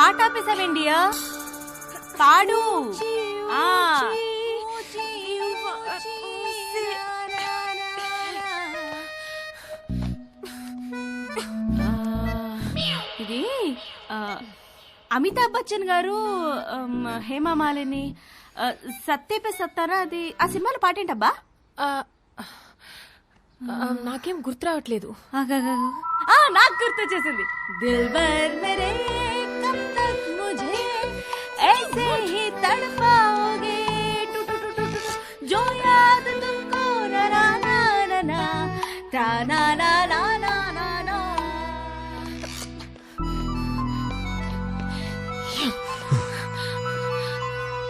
పాట ఆపేసావేండియా? పాడు. ఇది అమితాబ్ బచ్చన్ గారు హేమమాలిని సత్యపే సత్తారా అది ఆ సినిమాలో పాటేంటబ్బా? నాకేం గుర్తు రావట్లేదు. నాకు గుర్తు వచ్చేసింది. దిల్బర్ మేరే కబ్ తక్ ముझे ऐसे ही तड़पाओगे जो याद तुमको ना ना ना ना ता ना ना ना ना ना.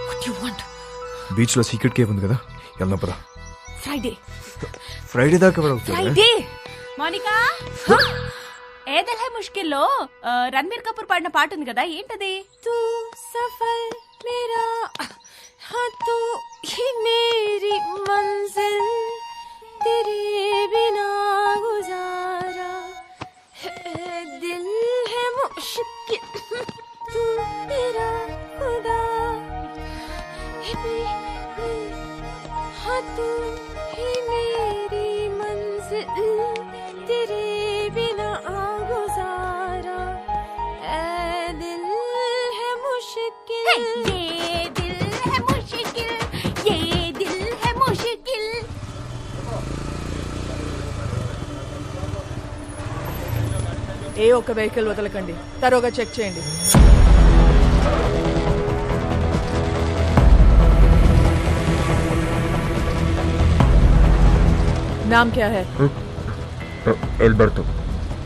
What you want? బీచ్ లో సీక్రెట్ కేవ్ ఉంది కదా, వెళ్దాం. ఫ్రైడే దాకా ఫ్రైడే. మోనికా, ఏదల్ హై ముష్కిల్లో రణబీర్ కపూర్ పాడిన పాట ఉంది కదా, ఏంటది? తూ సఫర్ మేరా हाँ तू ही मेरी मंजिल तेरे बिना गुजारा दिल है मुश्किल तू मेरा खुदा हाँ तू ही मेरी मंजिल तेरे बिना गुजारा दिल है मुश्किल ఏ ఒక్క వెహికల్ వదలకండి, తరోగా చెక్ చేయండి. नाम क्या है? एल्बर्टो.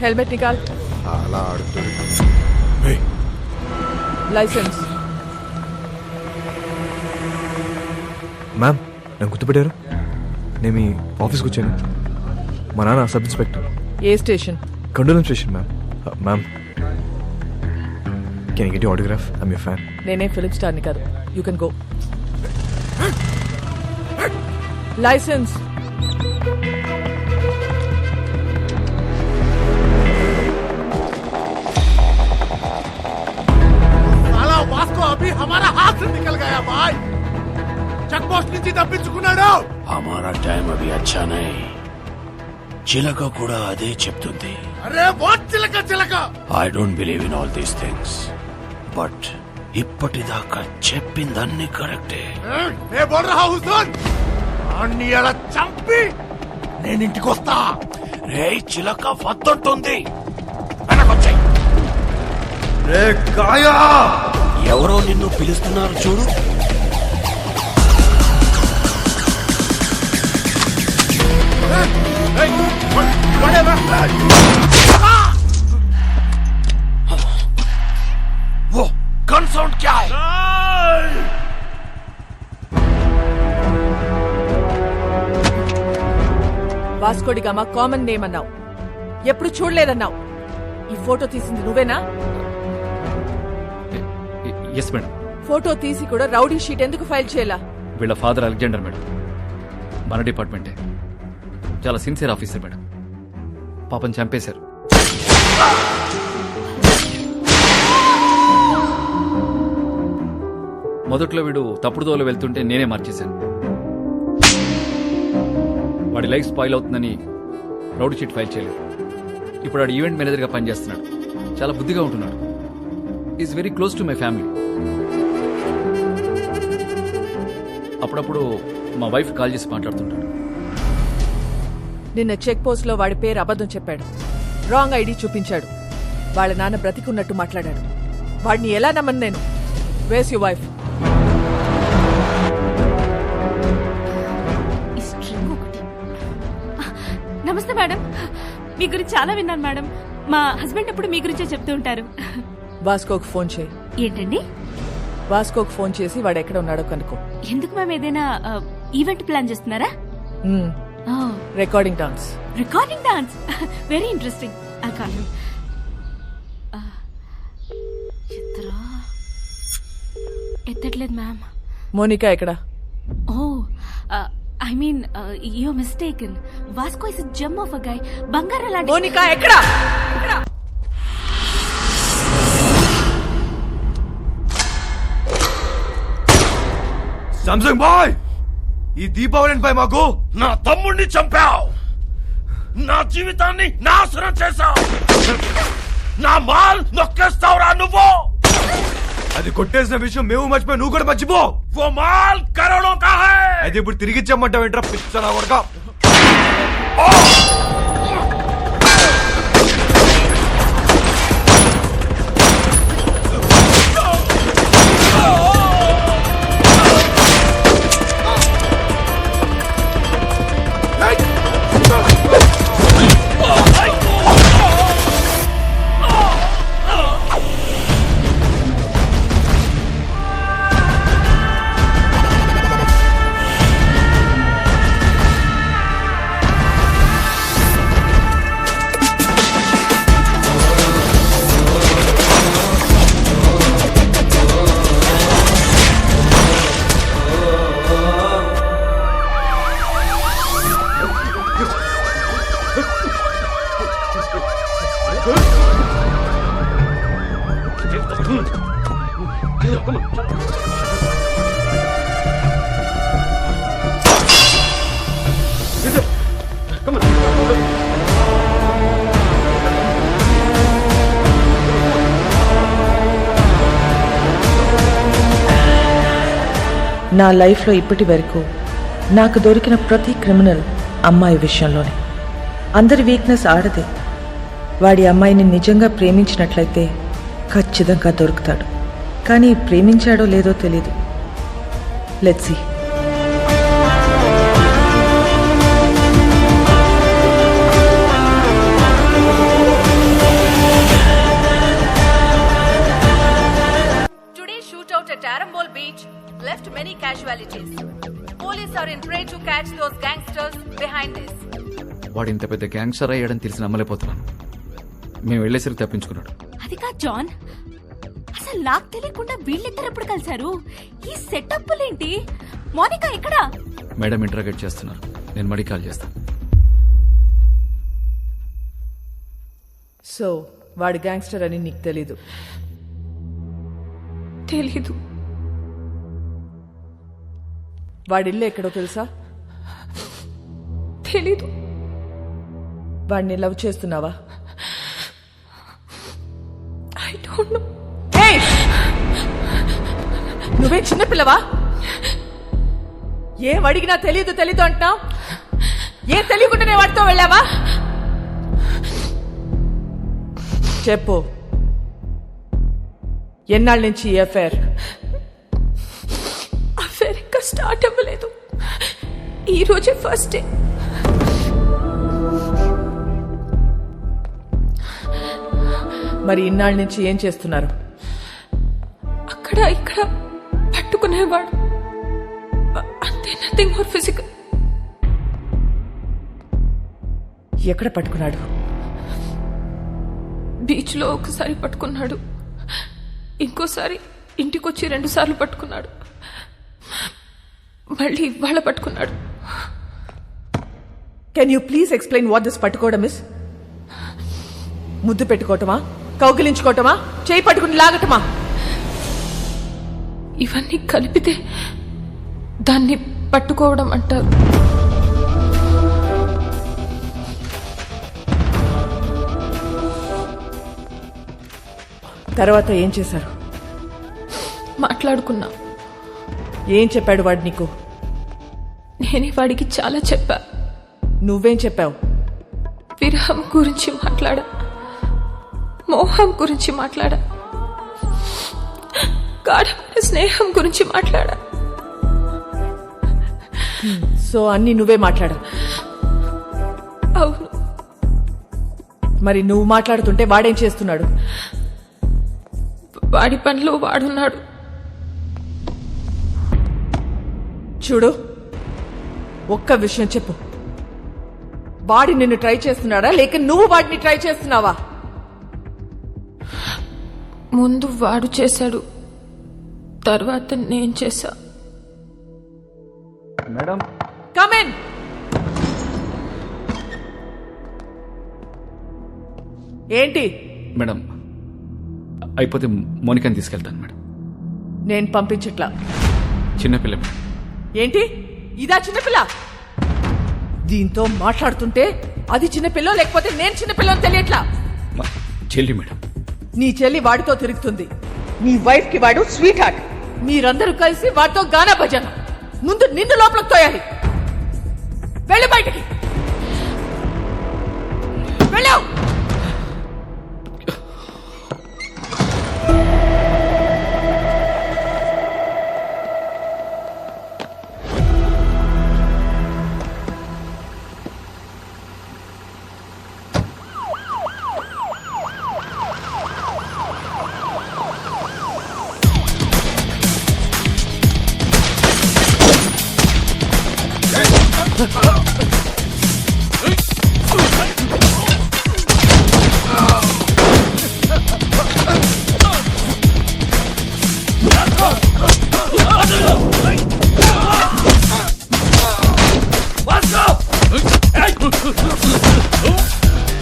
हेलमेट निकाल. అలా ఆడుతుంది. లైసెన్స్. మ్యామ్, నన్ను గుర్తుపెట్టారు? నేను మీ ఆఫీస్కి వచ్చాను. మా నాన్న సబ్ ఇన్స్పెక్టర్. ఏ station? Candolim station ma'am. Ma'am, can you get your autograph? I am your fan. నేనే ఫిలిం స్టార్ని కాదు. You can go. Licence. Vasco అభి హమారా హాత్ సే నికల్ గయా భాయ్. చెక్ పోస్ట్ నుంచి తప్పించుకున్నాడు. హమారా టైం అభి అచ్చా నహీ. చిలక కూడా అదే చెప్తుంది. అరే వాట్ చిలక చిలక. I don't believe in all these things, but ఇప్పటిదాకా చెప్పిందన్నీ కరెక్టే. ఏ బోల్ రహా హూ సున్. అన్ని అలా చంపి నేను ఇంటికి వస్తా. రే చిలక వద్దంటుంది, వెనకొచ్చాయి. రే గాయా, ఎవరో నిన్ను పిలుస్తున్నారు చూడు. वो गन साउंड क्या है? వాస్కోడిగామా కామన్ నేమ్ అన్నావు, ఎప్పుడు చూడలేదన్నావు. ఈ ఫోటో తీసింది నువ్వేనా? Yes madam. ఫోటో తీసి కూడా రౌడీ షీట్ ఎందుకు ఫైల్ చేయాలా? వీళ్ళ ఫాదర్ అలెగ్జాండర్ మేడం, మన డిపార్ట్మెంటే. చాలా సిన్సియర్ ఆఫీసర్ మేడం. పాపం చంపేశారు. మొదట్లో వీడు తప్పుడు దోవలో వెళ్తుంటే నేనే మార్చేశాను. వాడి లైఫ్ స్పాయిల్ అవుతుందని రౌడీ షీట్ ఫైల్ చేయలేదు. ఇప్పుడు వాడు ఈవెంట్ మేనేజర్గా పనిచేస్తున్నాడు. చాలా బుద్ధిగా ఉంటున్నాడు. Is very close to my family. అప్పుడప్పుడు మా వైఫ్ కాల్ చేసి మాట్లాడుతుంటాడు. నిన్న చెక్ పోస్ట్ లో వాడి పేరు అబద్ధం చెప్పాడు. రాంగ్ ఐడి చూపించాడు. వాళ్ళ నాన్న బ్రతికున్నట్టు మాట్లాడాడు. వాడిని ఎలా నమ్మను నేను? వేస్ యు వైఫ్? నమస్తే మేడం, మీ గురించి చాలా విన్నాను మేడం. మా హస్బెండ్ ఎప్పుడు మీ గురించే చెప్తూ ఉంటారు. వాస్కోకు ఫోన్ చేయి. ఏంటండి? వాస్కోకు ఫోన్ చేసి వాడు ఎక్కడ ఉన్నాడో కనుక్కో. ఎందుకు మ్యామ్, ఏదైనా ఈవెంట్ ప్లాన్ చేస్తున్నారా? Recording dance. Recording dance, very interesting. ఎత్తట్లేదు మ్యామ్. మోనికా ఎక్కడ? Oh I mean you are mistaken. Vasco is a gem of a guy. బంగారం లాంటి. మోనికా ఎక్కడ? సామ్సంగ్ బాయ్, ఈ దీపావళిపై మాకు నా తమ్ముడిని చంపావు, నా జీవితాన్ని నాశనం చేశావు, నా మాల్ నొక్కేస్తావురా నువ్వు. అది కొట్టేసిన విషయం మేము మర్చిపోయి నువ్వు కూడా మర్చిపో. वो माल करोड़ों का है. అయితే ఇప్పుడు తిరిగి ఇచ్చామంటావు ఏంట్రా పిచ్చనా కొడక. నా లైఫ్లో ఇప్పటి వరకు నాకు దొరికిన ప్రతి క్రిమినల్ అమ్మాయి విషయంలోనే. అందరి వీక్నెస్ ఆడదే. వాడి అమ్మాయిని నిజంగా ప్రేమించినట్లయితే ఖచ్చితంగా దొరుకుతాడు. కానీ ప్రేమించాడో లేదో తెలీదు. Let's see. Today's shootout at Arambol Beach left many casualties. Police are in prey to catch those gangsters behind this. వాడు ఇంత పెద్ద గ్యాంగ్స్టర్ అయ్యాడని తెలిసి నమ్మలేకపోతున్నాను. మేము వెళ్లేసరికి తప్పించుకున్నాడు. అది కాదు జాన్, అసలు నాకు తెలియకుండా వీళ్ళిద్దరు ఎప్పుడు కలిశారు? ఈ సెటప్లేంటి? మోనికా ఎక్కడా? మేడం ఇంటరాగేట్ చేస్తున్నారు. నేను మడి కాల్ చేస్తాను. సో వాడు గ్యాంగ్స్టర్ అని నీకు తెలీదు? తెలీదు. వాడి ఇల్లు ఎక్కడో తెలుసా? తెలీదు. వాడిని లవ్ చేస్తున్నావా? I don't know. ఏయ్! నువ్వే చిన్నపిల్లవా? ఏం అడిగినా తెలీదు తెలీదు అంటున్నావు. ఏం తెలియకుండానే వాడితో వెళ్ళావా? చెప్పు, ఎన్నాళ్ళ నుంచి ఈ అఫైర్? అఫేర్ ఇంకా స్టార్ట్ అవ్వలేదు. ఈ రోజే ఫస్ట్ డే. మరి ఇన్నాళ్ళ నుంచి ఏం చేస్తున్నారు? అక్కడ ఇక్కడ పట్టుకునేవాడు అంతే, నథింగ్ మోర్ ఫిజికల్. ఎక్కడ పట్టుకున్నాడు? బీచ్ లో ఒకసారి పట్టుకున్నాడు, ఇంకోసారి ఇంటికొచ్చి 2 సార్లు పట్టుకున్నాడు, మళ్ళీ ఇవాళ పట్టుకున్నాడు. Can you please explain what this పట్టుకోవడం ఇస్? ముద్దు పెట్టుకోవటమా, కౌగిలించుకోవటమా, చేయి పట్టుకుని లాగటమా? ఇవన్నీ కలిపితే దాన్ని పట్టుకోవడం అంటారు. తర్వాత ఏం చేశారు? మాట్లాడుకున్నా. ఏం చెప్పాడు వాడు నీకు? నేనే వాడికి చాలా చెప్పా. నువ్వేం చెప్పావు? విరహం గురించి మాట్లాడా, మోహం గురించి మాట్లాడా, గాఢమైన స్నేహం గురించి మాట్లాడా. సో అన్ని నువ్వే మాట్లాడావు. అవును. మరి నువ్వు మాట్లాడుతుంటే వాడేం చేస్తున్నాడు? వాడి పనిలో వాడున్నాడు. చూడు, ఒక్క విషయం చెప్పు. వాడి నిన్ను ట్రై చేస్తున్నాడా లేక నువ్వు వాడిని ట్రై చేస్తున్నావా? ముందు వాడు చేశాడు, తర్వాత నేను చేశా. Madam, come in. ఏంటి? మేడం అయిపోతే మోనికాని తీసుకెళ్తాను మేడం. నేను పంపించట్లా. చిన్నపిల్ల మేడం, ఏంటి ఇదా చిన్నపిల్ల? దీంతో మాట్లాడుతుంటే అది చిన్నపిల్ల లేకపోతే నేను చిన్నపిల్లని తెలియట్లా. మా చెల్లి మేడం. నీ చెల్లి వాడితో తిరుగుతుంది, నీ వైఫ్ కి వాడు స్వీట్ హార్ట్. మీరందరూ కలిసి వాడితో గానా భజన. ముందు నిన్ను లోపలికి తోయాలి. వెళ్ళు బయటికి, వెళ్ళావు.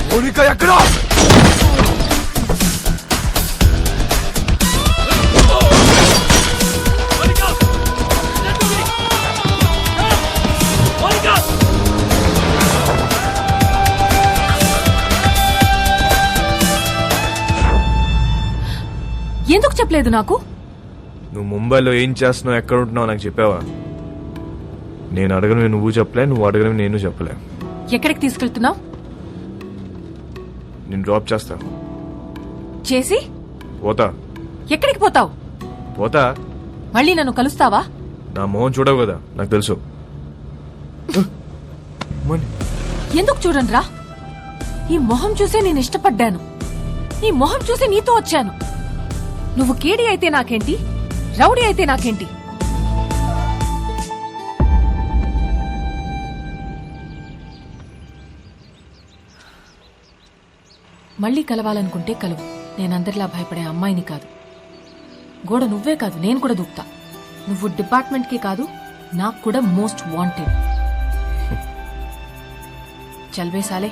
మౌనిక ఎక్కడా? ఎందుకు చెప్పలేదు నాకు? నువ్వు ముంబైలో ఏం చేస్తున్నావు, ఎక్కడ ఉంటున్నావు నాకు చెప్పావా? నేను అడగను నువ్వు చెప్పలే, నువ్వు అడగను నేను చెప్పలే. ఎక్కడికి తీసుకెళ్తున్నావు? నేను డ్రాప్ చేస్తా. చేసి పోతా. ఎక్కడికి పోతావు? పోతా. మళ్ళీ నన్ను కలుస్తావా? నా మొహం చూడవు కదా, నాకు తెలుసు. ఎందుకు చూడనురా? ఈ మొహం చూసే నేను ఇష్టపడ్డాను. ఈ మొహం చూసి నీతో వచ్చాను. నువ్వు కేడి అయితే నాకేంటి, రౌడీ అయితే నాకేంటి? మళ్ళీ కలవాలనుకుంటే కలువు. నేనందరిలా భయపడే అమ్మాయిని కాదు. గోడ నువ్వే కాదు, నేను కూడా దూకుతా. నువ్వు డిపార్ట్మెంట్కే కాదు, నాకు కూడా మోస్ట్ వాంటెడ్. చల్వే సాలే.